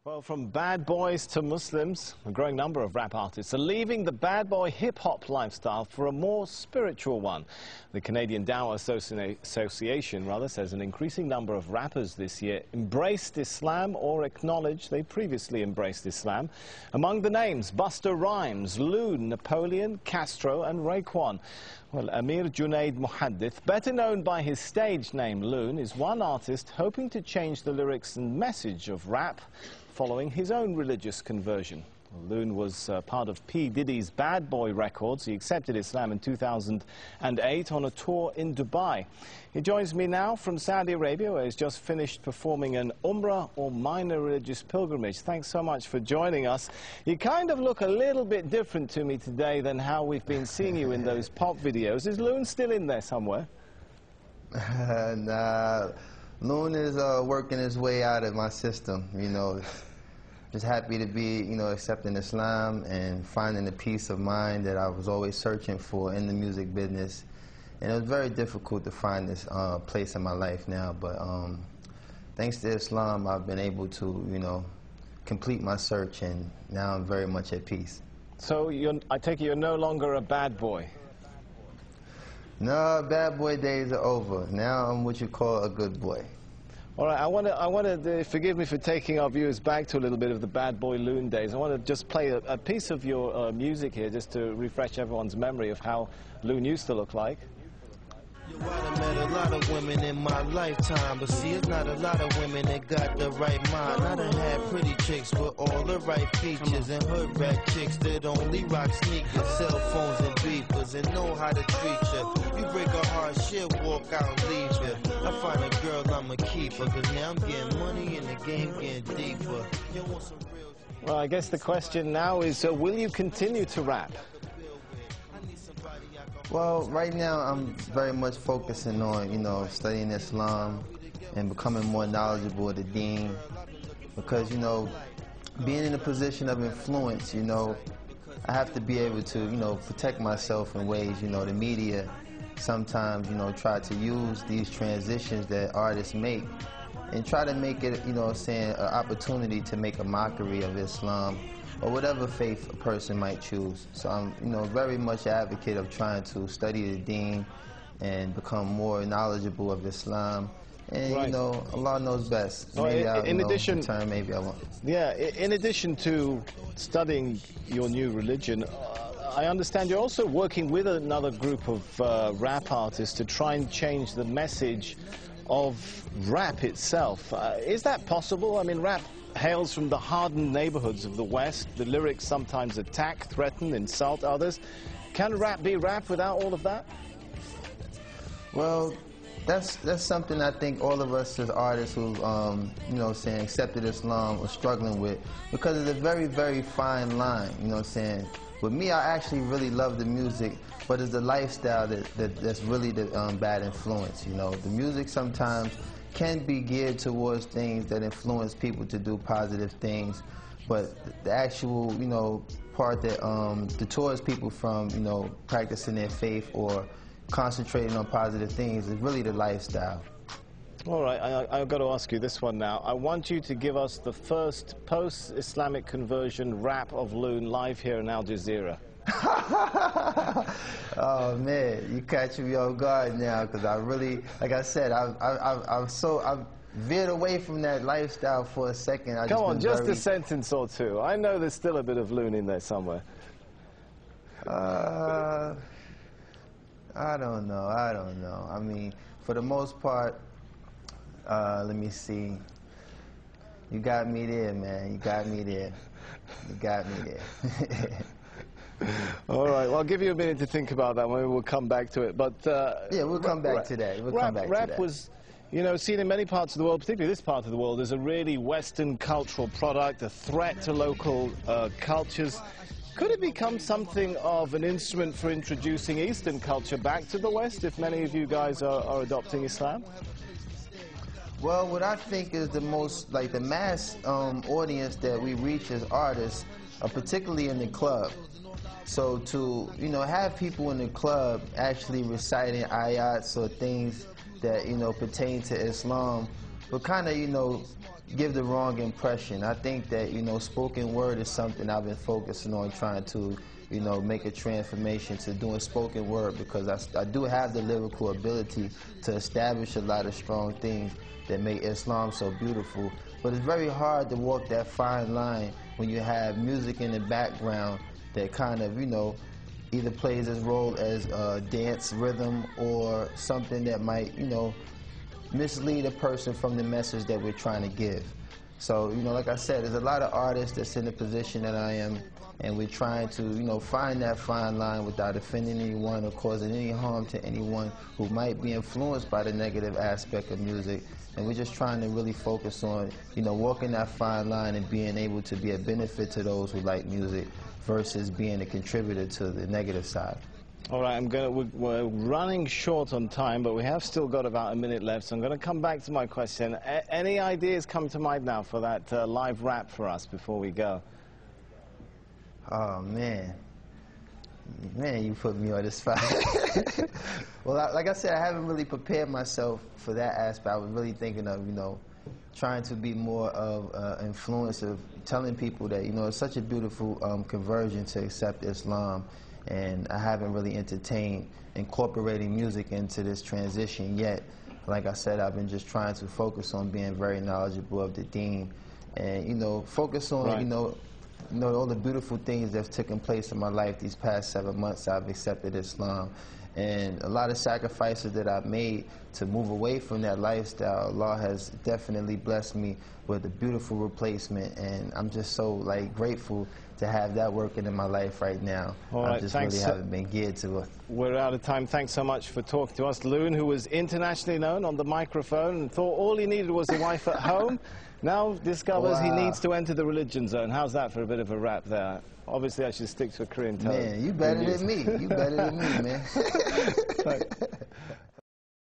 Well, from bad boys to Muslims, a growing number of rap artists are leaving the bad boy hip-hop lifestyle for a more spiritual one. The Canadian Dawah Association says an increasing number of rappers this year embraced Islam or acknowledged they previously embraced Islam. Among the names, Busta Rhymes, Loon, Napoleon, Castro and Raekwon. Well, Amir Junaid Muhaddith, better known by his stage name Loon, is one artist hoping to change the lyrics and message of rap following his own religious conversion. Loon was part of P. Diddy's Bad Boy Records. He accepted Islam in 2008 on a tour in Dubai. He joins me now from Saudi Arabia, where he's just finished performing an Umrah or minor religious pilgrimage. Thanks so much for joining us. You kind of look a little bit different to me today than how we've been seeing you in those pop videos. Is Loon still in there somewhere? Nah, Loon is working his way out of my system, you know. Just happy to be, accepting Islam and finding the peace of mind that I was always searching for in the music business. And it was very difficult to find this place in my life now, but thanks to Islam, I've been able to, complete my search, and now I'm very much at peace. So I take it you're no longer a bad boy? No, bad boy days are over. Now I'm what you call a good boy. All right, I want to forgive me for taking our viewers back to a little bit of the bad boy Loon days. I want to just play a piece of your music here, just to refresh everyone's memory of how Loon used to look like. I met a lot of women in my lifetime, but see, it's not a lot of women that got the right mind. I done had pretty chicks with all the right features, and hood rat chicks that only rock sneakers, cell phones and beepers, and know how to treat you. You break a heart, she'll walk out and leave you. I find a girl, I'ma keep her, cause now I'm getting money and the game getting deeper. You want some real... Well, I guess the question now is, will you continue to rap? Well, right now I'm very much focusing on, studying Islam and becoming more knowledgeable of the deen, because, being in a position of influence, I have to be able to, protect myself in ways, the media sometimes, try to use these transitions that artists make and try to make it, an opportunity to make a mockery of Islam or whatever faith a person might choose. So I'm, very much an advocate of trying to study the deen and become more knowledgeable of Islam. And, right. Allah knows best. Well, maybe in addition, maybe I won't. Yeah, in addition to studying your new religion, I understand you're also working with another group of rap artists to try and change the message of rap itself. Is that possible? I mean, rap hails from the hardened neighborhoods of the West. The lyrics sometimes attack, threaten, insult others. Can rap be rap without all of that? Well, that's something I think all of us as artists who, accepted Islam are struggling with, because it's a very, very fine line, With me, I actually really love the music, but it's the lifestyle that's really the bad influence, The music sometimes can be geared towards things that influence people to do positive things, but the actual, part that deters people from, practicing their faith or concentrating on positive things is really the lifestyle. All right, I've got to ask you this one now. I want you to give us the first post-Islamic conversion rap of Loon live here in Al Jazeera. Oh man, you catch me off guard now, because I really, like I said, I've veered away from that lifestyle for a second. Come on, just a sentence or two. I know there's still a bit of Loon in there somewhere. I don't know. I mean, for the most part, let me see. You got me there, man. You got me there. All right, well, I'll give you a minute to think about that. Maybe we'll come back to it. But yeah, we'll come back to that. Rap was, seen in many parts of the world, particularly this part of the world, as a really Western cultural product, a threat to local cultures. Could it become something of an instrument for introducing Eastern culture back to the West, if many of you guys are adopting Islam? Well, what I think is the most, the mass audience that we reach as artists, particularly in the club. So to, have people in the club actually reciting ayats or things that, pertain to Islam, but kind of, give the wrong impression. I think that, you know, spoken word is something I've been focusing on, trying to, you know, make a transformation to doing spoken word, because I do have the lyrical ability to establish a lot of strong things that make Islam so beautiful. But it's very hard to walk that fine line when you have music in the background that kind of, you know, either plays its role as a dance rhythm or something that might, you know, mislead a person from the message that we're trying to give. So, you know, like I said, there's a lot of artists that's in the position that I am, and we're trying to, you know, find that fine line without offending anyone or causing any harm to anyone who might be influenced by the negative aspect of music. And we're just trying to really focus on, you know, walking that fine line and being able to be a benefit to those who like music versus being a contributor to the negative side. All right, we're running short on time, but we have still got about a minute left, so I'm going to come back to my question. Any ideas come to mind now for that live rap for us before we go? Oh, man. Man, you put me on the spot. Well, like I said, I haven't really prepared myself for that aspect. I was really thinking of, you know, trying to be more of influence of telling people that, you know, it's such a beautiful conversion to accept Islam. And I haven't really entertained incorporating music into this transition yet. Like I said, I've been just trying to focus on being very knowledgeable of the deen, and, you know, focus on, right, you know, all the beautiful things that's taken place in my life these past 7 months. I've accepted Islam, and a lot of sacrifices that I've made to move away from that lifestyle. Allah has definitely blessed me with a beautiful replacement, and I'm just so, like, grateful to have that working in my life right now. All right, I just really haven't been geared to it. We're out of time. Thanks so much for talking to us. Loon, who was internationally known on the microphone and thought all he needed was a wife at home, now discovers he needs to enter the religion zone. How's that for a bit of a rap there? Obviously, I should stick to a Korean tone. Man, you better than me. You better than me, man.